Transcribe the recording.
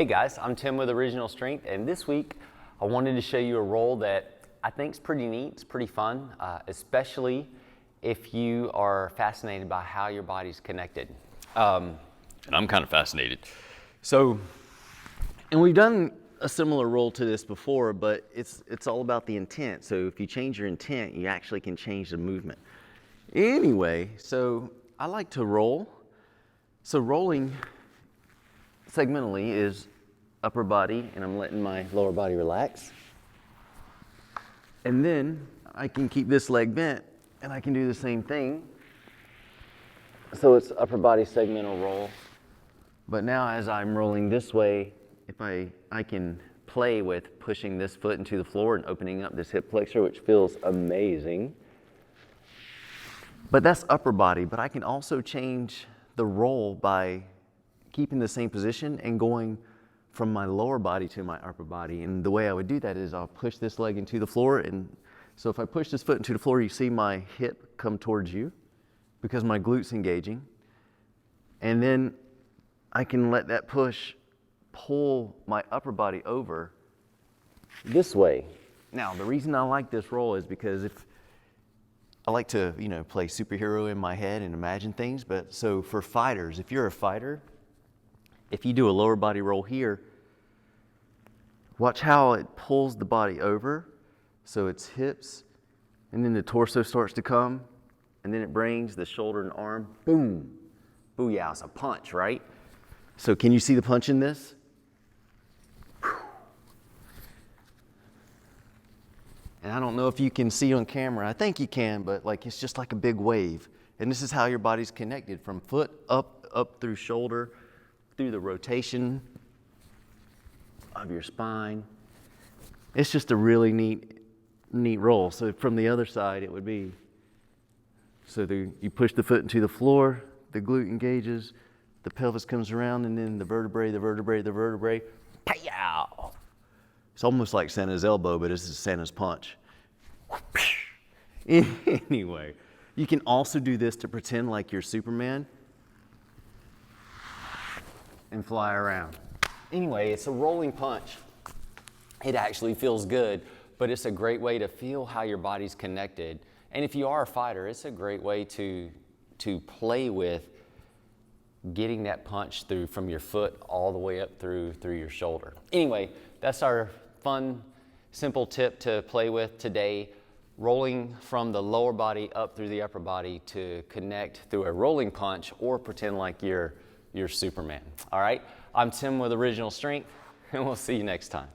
Hey guys, I'm Tim with Original Strength, and this week I wanted to show you a roll that I think is pretty neat, it's pretty fun, especially if you are fascinated by how your body's connected. And I'm kind of fascinated. And we've done a similar roll to this before, but it's all about the intent. So if you change your intent, you actually can change the movement. Anyway, so I like to roll. So rolling segmentally is upper body, and I'm letting my lower body relax. And then I can keep this leg bent, and I can do the same thing. So it's upper body segmental roll. But now as I'm rolling this way, if I can play with pushing this foot into the floor and opening up this hip flexor, which feels amazing. But that's upper body, but I can also change the roll by keeping the same position and going from my lower body to my upper body. And the way I would do that is I'll push this leg into the floor. And so if I push this foot into the floor, you see my hip come towards you because my glute's engaging. And then I can let that push pull my upper body over this way. Now, the reason I like this roll is because if I like to, play superhero in my head and imagine things. But so for fighters, if you're a fighter, if you do a lower body roll here, watch how it pulls the body over. So it's hips, and then the torso starts to come, and then it brings the shoulder and arm, boom, booyah, it's a punch, right? So can you see the punch in this? And I don't know if you can see on camera. I think you can, but it's just like a big wave. And this is how your body's connected from foot up through shoulder, through the rotation of your spine. It's just a really neat roll. So from the other side, it would be, you push the foot into the floor, the glute engages, the pelvis comes around, and then the vertebrae, pow! It's almost like Santa's elbow, but this is Santa's punch. Anyway, you can also do this to pretend like you're Superman and fly around. Anyway, it's a rolling punch. It actually feels good, but it's a great way to feel how your body's connected. And if you are a fighter, it's a great way to play with getting that punch through from your foot all the way up through your shoulder. Anyway, that's our fun, simple tip to play with today. Rolling from the lower body up through the upper body to connect through a rolling punch or pretend like you're Superman. All right, I'm Tim with Original Strength, and we'll see you next time.